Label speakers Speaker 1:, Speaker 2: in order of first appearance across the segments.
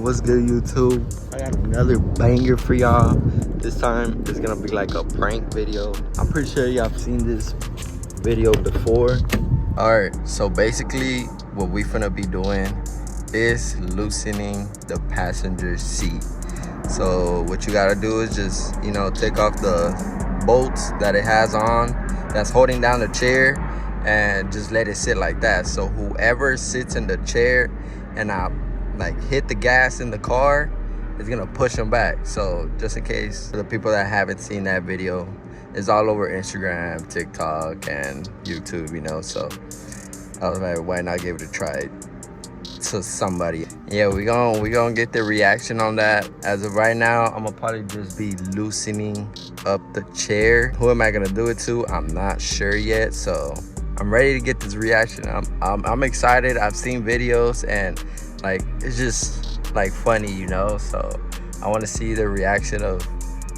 Speaker 1: what's good, YouTube? I got another banger for y'all. This time it's gonna be like a prank video. I'm pretty sure y'all have seen this video before. Alright, so basically what we finna be doing is loosening the passenger seat. So what you gotta do is just, you know, take off the bolts that it has on that's holding down the chair and just let it sit like that. So whoever sits in the chair and I like hit the gas in the car, it's gonna push them back. So just in case, for the people that haven't seen that video, it's all over Instagram, TikTok, and YouTube, you know. So I was like, why not give it a try to somebody? Yeah, we gonna get the reaction on that. As of right now, I'm gonna probably just be loosening up the chair. Who am I gonna do it to? I'm not sure yet. So I'm ready to get this reaction. I'm excited. I've seen videos and like it's just like funny, you know. So I want to see the reaction of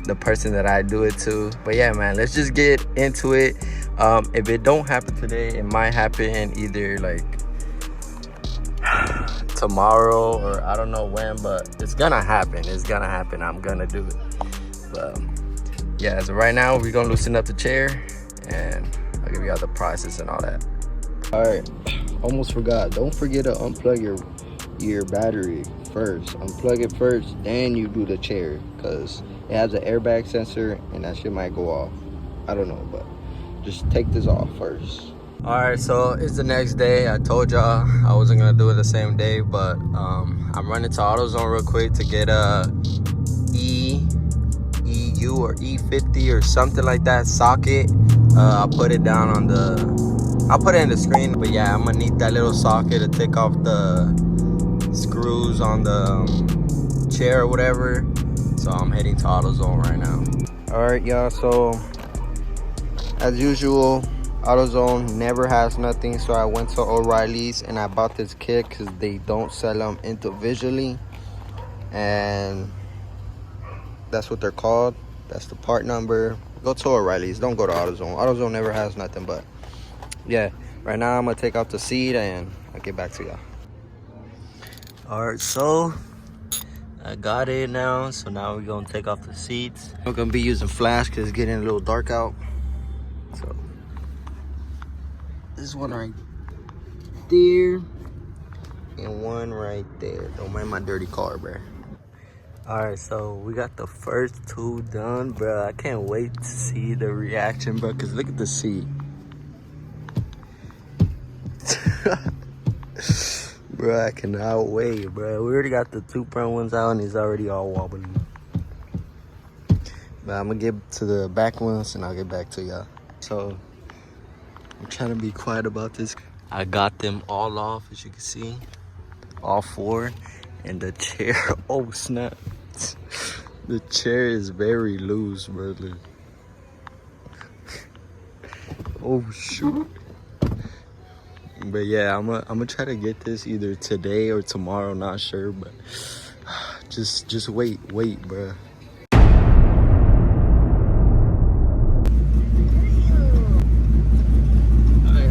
Speaker 1: the person that I do it to. But yeah, man, let's just get into it. If it don't happen today, it might happen either like tomorrow or I don't know when, but it's gonna happen. It's gonna happen. I'm gonna do it. But yeah, so right now we're gonna loosen up the chair and I'll give you all the process and all that. All right, almost forgot. Don't forget to unplug your battery first. Unplug it first, then you do the chair, because it has an airbag sensor and that shit might go off. I don't know, but just take this off first. All right, so it's the next day. I told y'all I wasn't gonna do it the same day, but I'm running to AutoZone real quick to get a EU or E50 or something like that socket. I'll put it down on I'll put it in the screen, but yeah, I'm gonna need that little socket to take off the screws on the chair or whatever. So I'm heading to AutoZone right now. All right, y'all, so as usual, AutoZone never has nothing, so I went to O'Reilly's and I bought this kit because they don't sell them individually, and that's what they're called. That's the part number. Go to O'Reilly's, don't go to AutoZone. AutoZone never has nothing. But yeah, right now I'm gonna take out the seat and I'll get back to y'all. All right, so I got it now. So now we're gonna take off the seats. I'm gonna be using flash because it's getting a little dark out. So this one right there and one right there. Don't mind my dirty car, bro. All right, so we got the first two done, bro. I can't wait to see the reaction, bro, because look at the seat. Bro, I cannot wait, bro. We already got the two front ones out and it's already all wobbly. But I'm gonna get to the back ones and I'll get back to y'all. So I'm trying to be quiet about this. I got them all off, as you can see, all four. And the chair, oh snap. The chair is very loose, brother. Oh shoot. But yeah, I'm gonna try to get this either today or tomorrow, not sure, but just wait, bro.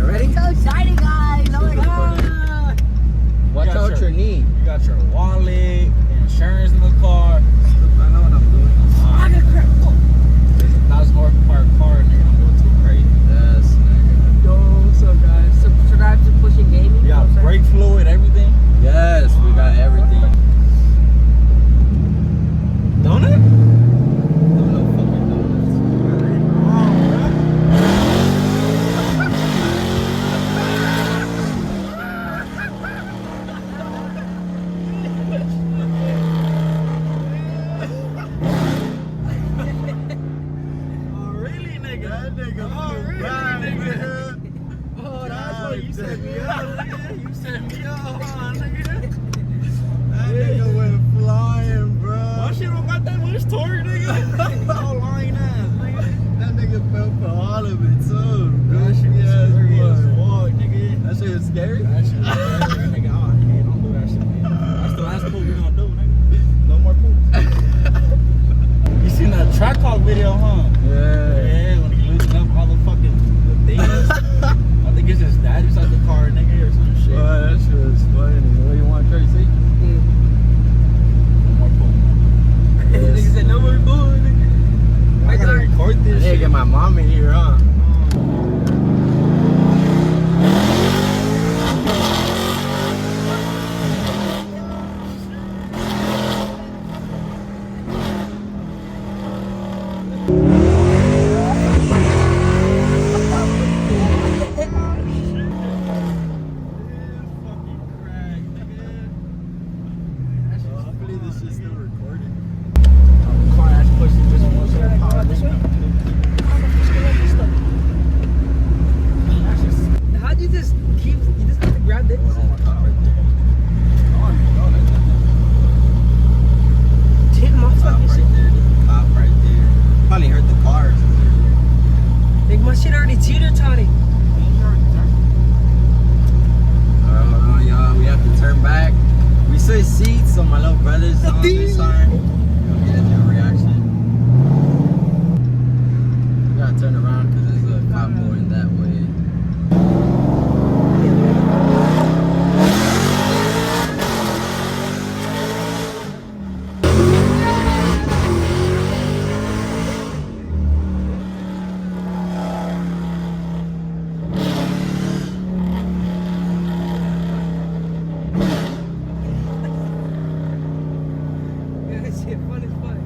Speaker 2: Ready? So exciting, guys! Oh my god!
Speaker 1: Watch out your knee.
Speaker 3: You got your wallet, insurance in the car.
Speaker 1: I know what I'm doing.
Speaker 2: I got crap.
Speaker 3: There's a $1,000 car, nigga. I'm going too crazy.
Speaker 1: Yes, nigga.
Speaker 2: Yo, what's up, guys? Subscribe to Pushing Gaming.
Speaker 3: You got brake fluid, everything.
Speaker 1: Yes, we got everything.
Speaker 3: Donut?
Speaker 1: No fucking
Speaker 3: Oh, really, nigga?
Speaker 1: That nigga flew by, nigga.
Speaker 3: Oh, that's what you set me up, nigga. You set me up, nigga.
Speaker 1: That nigga went flying, bro.
Speaker 3: My shit don't got that much torque, nigga. All lying ass, nigga.
Speaker 1: That nigga fell for all of it, too.
Speaker 3: That shit was
Speaker 1: Yeah,
Speaker 3: scary as
Speaker 1: boy.
Speaker 3: fuck, nigga.
Speaker 1: That shit was scary?
Speaker 3: That shit was scary, nigga. Oh, hey, don't do that shit, nigga. That's the last poop we gonna do, nigga. No more poop. You seen that track talk video, huh? Yeah, when he loosened up all the fucking things. I think it's his dad inside the car, nigga, or some shit.
Speaker 1: Boy, that shit was funny. What, you want Tracy? I need to get my mom in here, huh? Hopefully this is still recording. Car ass pushing this one so hard.
Speaker 2: How'd you just keep? You just have to grab this. Take my fucking shit.
Speaker 1: Cop right there. Probably hurt the car.
Speaker 2: Like my shit already teeter-totting.
Speaker 1: Alright, hold on, y'all. We have to turn back. We switched seats, so my little brother's on this side. We'll get his reaction. We gotta turn around because there's a cop going that way.
Speaker 2: Yeah, that shit fun as fuck.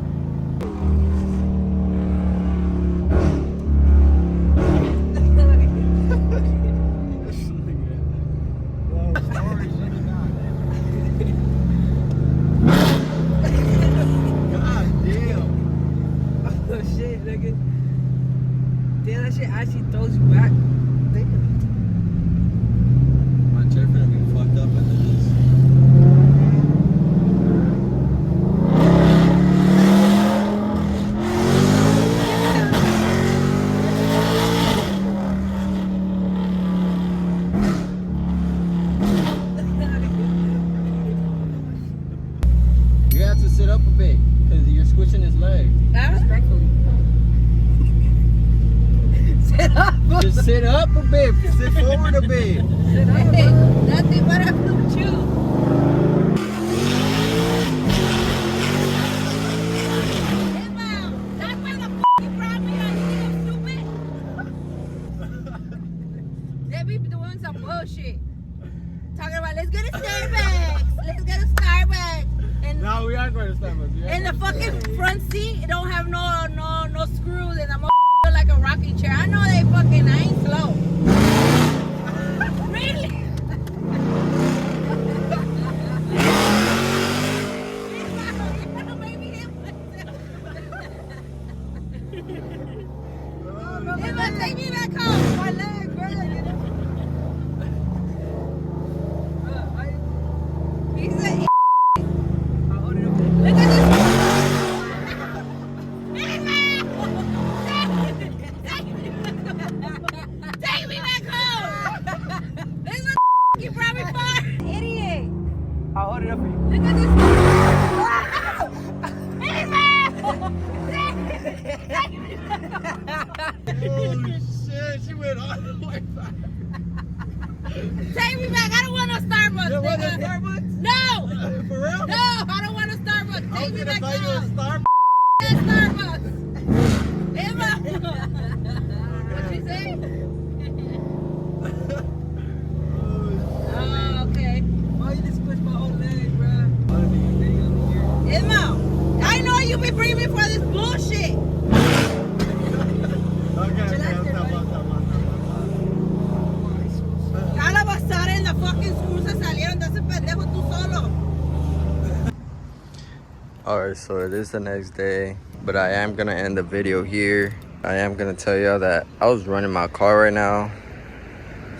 Speaker 1: God damn.
Speaker 2: Oh shit, nigga. Damn, that shit actually throws you back. Damn.
Speaker 1: My chair finna be fucked up after this. You have to sit up a bit because you're squishing his leg.
Speaker 2: Respectfully. Sit up.
Speaker 1: Just sit up a bit. Sit forward a bit.
Speaker 2: Sit up. Hey, nothing but a blue chew. That's why the you brought me on. You think I'm stupid? They be doing some bullshit. Talking about let's get a Starbucks. Let's get a Starbucks. And
Speaker 1: No, we are going to Starbucks.
Speaker 2: in the fucking front seat, it don't have no screws, and I'm like a rocking chair. I know they fucking. I ain't slow. Really? It must take me back home. My leg, brother. He's a. Look at this. Take me back home. This is you brought me far. Idiot.
Speaker 3: I'll hold it up for you.
Speaker 2: Look at this.
Speaker 1: Holy shit, she went all the way back.
Speaker 2: Take me back. I don't want no Starbucks.
Speaker 1: You want a
Speaker 2: nigga.
Speaker 1: Starbucks?
Speaker 2: No.
Speaker 1: For real?
Speaker 2: No, I don't want a Starbucks.
Speaker 1: I
Speaker 2: Take
Speaker 1: was
Speaker 2: me
Speaker 1: gonna
Speaker 2: back
Speaker 1: buy you a
Speaker 2: home.
Speaker 1: Starbucks.
Speaker 2: Starbucks. Emma. What you say? Oh, okay.
Speaker 3: Why you just push my whole leg, bro?
Speaker 2: Emma, I know you be bringing me for this bullshit.
Speaker 1: Okay,
Speaker 2: Ya la basara en la fucking school se salieron de ese pendejo tú solo.
Speaker 1: Alright, so it is the next day, but I am gonna end the video here. I am gonna tell y'all that I was running my car right now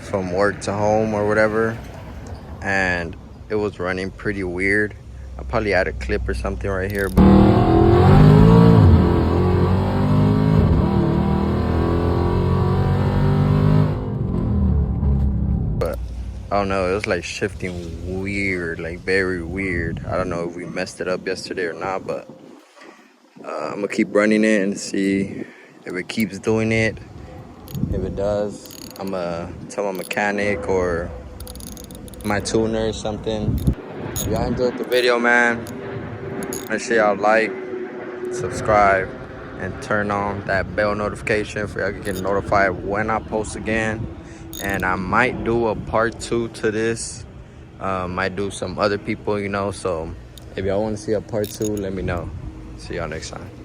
Speaker 1: from work to home or whatever, and it was running pretty weird. I'll probably add a clip or something right here. But I don't know, it was like shifting weird, like very weird. I don't know if we messed it up yesterday or not, but I'm gonna keep running it and see if it keeps doing it. If it does, I'm gonna tell my mechanic or my tuner or something. If y'all enjoyed the video, man, make sure y'all like, subscribe, and turn on that bell notification for y'all to get notified when I post again. And I might do a part 2 to this. Might do some other people, you know. So if y'all want to see a part 2, let me know. See y'all next time.